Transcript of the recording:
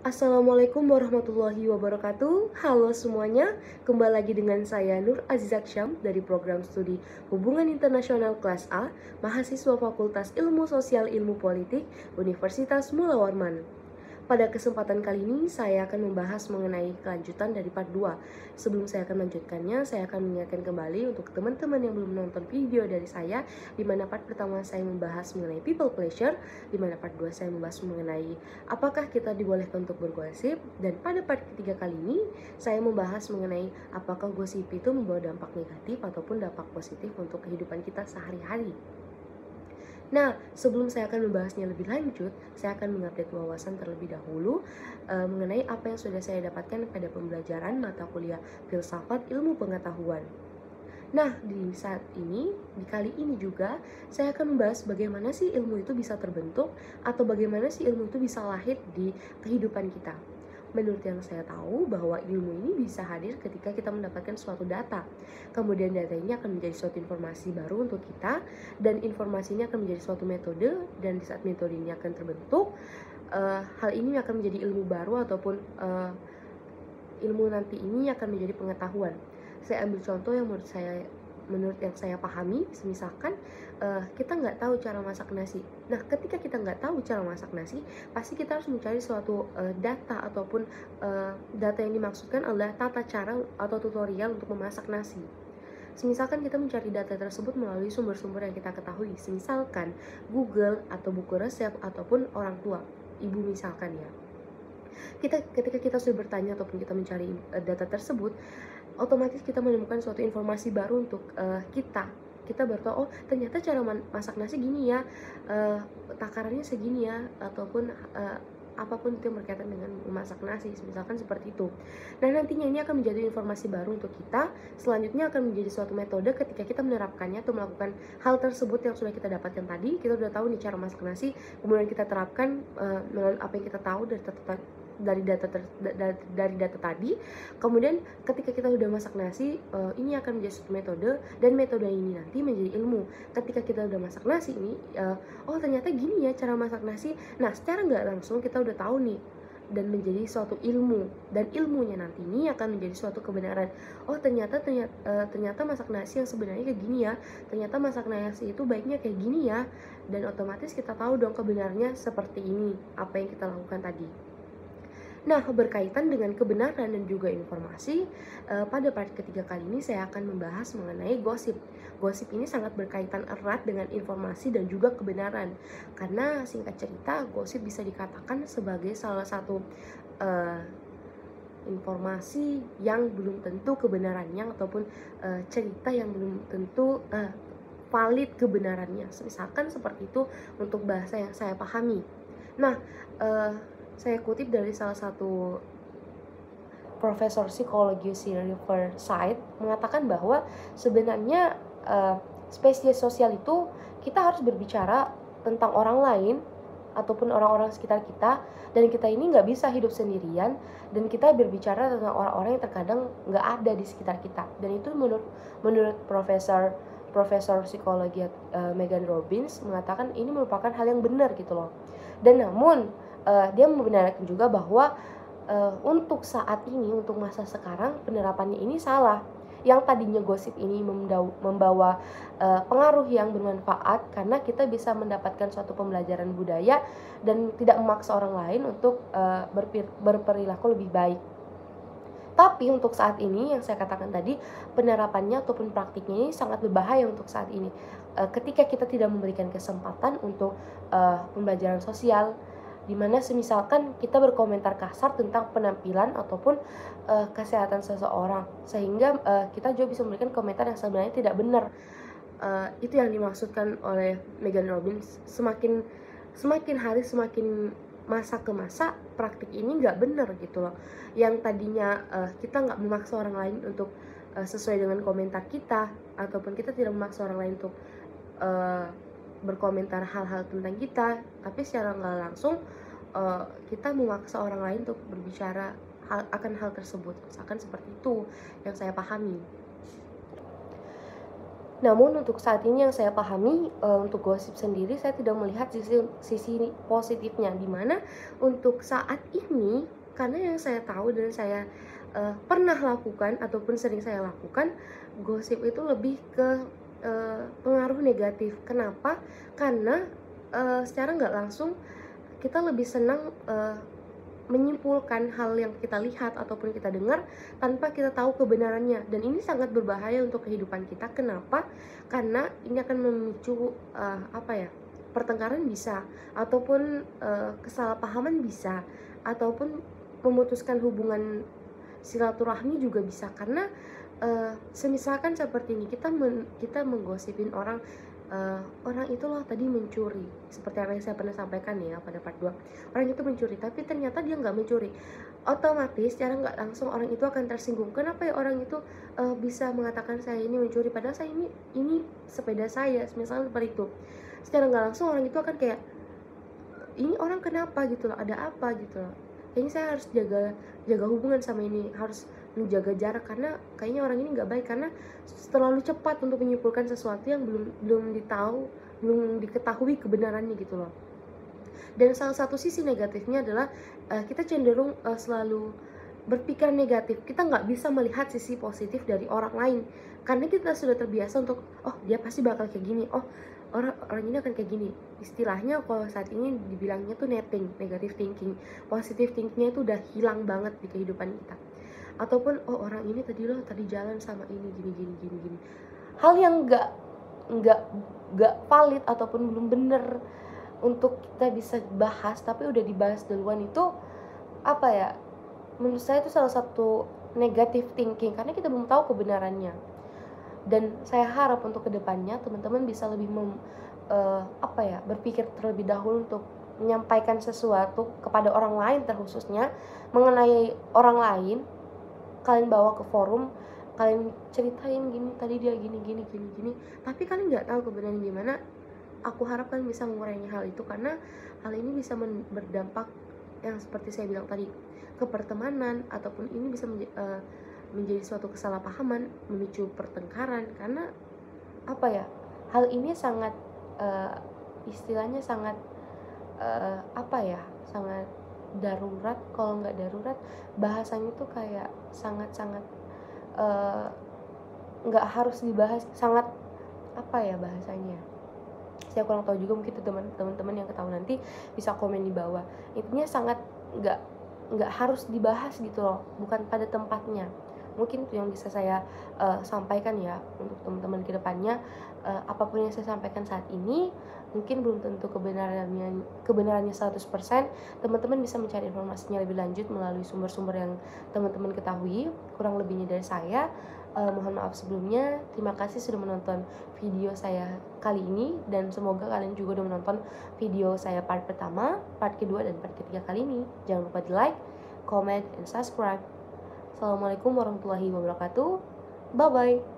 Assalamualaikum warahmatullahi wabarakatuh. Halo semuanya, kembali lagi dengan saya Nur Azizak Syam dari program studi Hubungan Internasional kelas A, mahasiswa Fakultas Ilmu Sosial Ilmu Politik, Universitas Mula Warman. Pada kesempatan kali ini saya akan membahas mengenai kelanjutan dari part 2. Sebelum saya akan melanjutkannya, saya akan mengingatkan kembali untuk teman-teman yang belum menonton video dari saya, di mana part pertama saya membahas mengenai people pleasure, di mana part 2 saya membahas mengenai apakah kita dibolehkan untuk bergosip, dan pada part ketiga kali ini saya membahas mengenai apakah gosip itu membawa dampak negatif ataupun dampak positif untuk kehidupan kita sehari-hari. Nah, sebelum saya akan membahasnya lebih lanjut, saya akan mengupdate wawasan terlebih dahulu mengenai apa yang sudah saya dapatkan pada pembelajaran mata kuliah Filsafat Ilmu Pengetahuan. Nah, di saat ini, di kali ini juga, saya akan membahas bagaimana sih ilmu itu bisa terbentuk atau bagaimana sih ilmu itu bisa lahir di kehidupan kita. Menurut yang saya tahu bahwa ilmu ini bisa hadir ketika kita mendapatkan suatu data. Kemudian data ini akan menjadi suatu informasi baru untuk kita, dan informasinya akan menjadi suatu metode, dan di saat metode ini akan terbentuk, hal ini akan menjadi ilmu baru ataupun ilmu nanti ini akan menjadi pengetahuan. Saya ambil contoh yang menurut yang saya pahami, misalkan kita nggak tahu cara masak nasi. Nah, ketika kita nggak tahu cara masak nasi, pasti kita harus mencari suatu data ataupun data yang dimaksudkan adalah tata cara atau tutorial untuk memasak nasi. Misalkan kita mencari data tersebut melalui sumber-sumber yang kita ketahui, misalkan Google atau buku resep ataupun orang tua, ibu misalkan ya. Ketika kita sudah bertanya ataupun kita mencari data tersebut, otomatis kita menemukan suatu informasi baru untuk kita baru tahu, oh ternyata cara masak nasi gini ya, takarannya segini ya, ataupun apapun itu yang berkaitan dengan memasak nasi, misalkan seperti itu. Nah, nantinya ini akan menjadi informasi baru untuk kita. Selanjutnya akan menjadi suatu metode ketika kita menerapkannya atau melakukan hal tersebut yang sudah kita dapatkan tadi. Kita udah tahu nih cara masak nasi, kemudian kita terapkan melalui apa yang kita tahu dari data tadi. Kemudian ketika kita sudah masak nasi, ini akan menjadi suatu metode, dan metode ini nanti menjadi ilmu. Ketika kita sudah masak nasi ini, oh ternyata gini ya cara masak nasi. Nah, secara nggak langsung kita udah tahu nih, dan menjadi suatu ilmu, dan ilmunya nanti ini akan menjadi suatu kebenaran. Oh ternyata masak nasi yang sebenarnya kayak gini ya, ternyata masak nasi itu baiknya kayak gini ya, dan otomatis kita tahu dong kebenarannya seperti ini apa yang kita lakukan tadi. Nah, berkaitan dengan kebenaran dan juga informasi, pada part ketiga kali ini saya akan membahas mengenai gosip. Gosip ini sangat berkaitan erat dengan informasi dan juga kebenaran, karena singkat cerita, gosip bisa dikatakan sebagai salah satu informasi yang belum tentu kebenarannya, ataupun cerita yang belum tentu valid kebenarannya. Misalkan seperti itu untuk bahasa yang saya pahami. Nah, saya kutip dari salah satu profesor psikologi Sir Forsyth mengatakan bahwa sebenarnya spesies sosial itu kita harus berbicara tentang orang lain ataupun orang-orang sekitar kita, dan kita ini nggak bisa hidup sendirian, dan kita berbicara tentang orang-orang yang terkadang nggak ada di sekitar kita. Dan itu menurut profesor psikologi Megan Robbins mengatakan ini merupakan hal yang benar gitu loh. Dan namun dia membenarkan juga bahwa untuk saat ini, untuk masa sekarang, penerapannya ini salah. Yang tadinya gosip ini membawa pengaruh yang bermanfaat, karena kita bisa mendapatkan suatu pembelajaran budaya dan tidak memaksa orang lain untuk berperilaku lebih baik. Tapi untuk saat ini yang saya katakan tadi, penerapannya ataupun praktiknya ini sangat berbahaya untuk saat ini. Ketika kita tidak memberikan kesempatan untuk pembelajaran sosial, dimana semisalkan kita berkomentar kasar tentang penampilan ataupun kesehatan seseorang, sehingga kita juga bisa memberikan komentar yang sebenarnya tidak benar. Itu yang dimaksudkan oleh Megan Robbins. Semakin hari, semakin masa ke masa, praktik ini nggak benar gitu loh. Yang tadinya kita nggak memaksa orang lain untuk sesuai dengan komentar kita, ataupun kita tidak memaksa orang lain untuk berkomentar hal-hal tentang kita, tapi secara nggak langsung kita memaksa orang lain untuk berbicara akan hal tersebut. Misalkan seperti itu yang saya pahami. Namun untuk saat ini yang saya pahami, untuk gosip sendiri saya tidak melihat sisi positifnya, di mana untuk saat ini karena yang saya tahu dan saya pernah lakukan ataupun sering saya lakukan, gosip itu lebih ke pengaruh negatif. Kenapa? Karena secara nggak langsung kita lebih senang menyimpulkan hal yang kita lihat ataupun kita dengar tanpa kita tahu kebenarannya, dan ini sangat berbahaya untuk kehidupan kita. Kenapa? Karena ini akan memicu pertengkaran bisa, ataupun kesalahpahaman bisa, ataupun memutuskan hubungan silaturahmi juga bisa. Karena semisalkan seperti ini, kita menggosipin orang, orang itu loh tadi mencuri, seperti apa yang saya pernah sampaikan ya pada part 2. Orang itu mencuri, tapi ternyata dia nggak mencuri. Otomatis secara nggak langsung orang itu akan tersinggung. Kenapa ya orang itu bisa mengatakan saya ini mencuri, padahal saya ini sepeda saya, misalnya seperti itu. Secara nggak langsung orang itu akan kayak, ini orang kenapa gitu loh, ada apa gitu loh. Kayaknya saya harus jaga hubungan sama ini, harus menjaga jarak, karena kayaknya orang ini nggak baik, karena terlalu cepat untuk menyimpulkan sesuatu yang belum diketahui kebenarannya gitu loh. Dan salah satu sisi negatifnya adalah kita cenderung selalu berpikir negatif. Kita nggak bisa melihat sisi positif dari orang lain karena kita sudah terbiasa untuk, oh dia pasti bakal kayak gini, oh orang ini akan kayak gini. Istilahnya kalau saat ini dibilangnya tuh netting, negative thinking. Positive thinkingnya itu udah hilang banget di kehidupan kita. Ataupun oh orang ini tadi jalan sama ini gini. Hal yang nggak valid ataupun belum bener untuk kita bisa bahas, tapi udah dibahas duluan, itu apa ya, menurut saya itu salah satu negative thinking karena kita belum tahu kebenarannya. Dan saya harap untuk kedepannya teman-teman bisa lebih berpikir terlebih dahulu untuk menyampaikan sesuatu kepada orang lain, terkhususnya mengenai orang lain. Kalian bawa ke forum, kalian ceritain gini, tadi dia gini, tapi kalian nggak tahu kebenarannya gimana. Aku harap kalian bisa mengurangi hal itu, karena hal ini bisa berdampak yang seperti saya bilang tadi, ke pertemanan, ataupun ini bisa menjadi suatu kesalahpahaman, memicu pertengkaran. Karena hal ini sangat istilahnya sangat sangat darurat. Kalau nggak darurat, bahasanya tuh kayak sangat nggak harus dibahas, sangat bahasanya saya kurang tahu juga, mungkin teman-teman yang ketahui nanti bisa komen di bawah. Intinya sangat nggak harus dibahas gitu loh, bukan pada tempatnya. Mungkin itu yang bisa saya sampaikan ya untuk teman-teman ke depannya. Apapun yang saya sampaikan saat ini mungkin belum tentu kebenarannya 100%. Teman-teman bisa mencari informasinya lebih lanjut melalui sumber-sumber yang teman-teman ketahui. Kurang lebihnya dari saya, mohon maaf sebelumnya. Terima kasih sudah menonton video saya kali ini, dan semoga kalian juga udah menonton video saya part pertama, part kedua, dan part ketiga kali ini. Jangan lupa di like, comment, and subscribe. Assalamualaikum warahmatullahi wabarakatuh. Bye bye.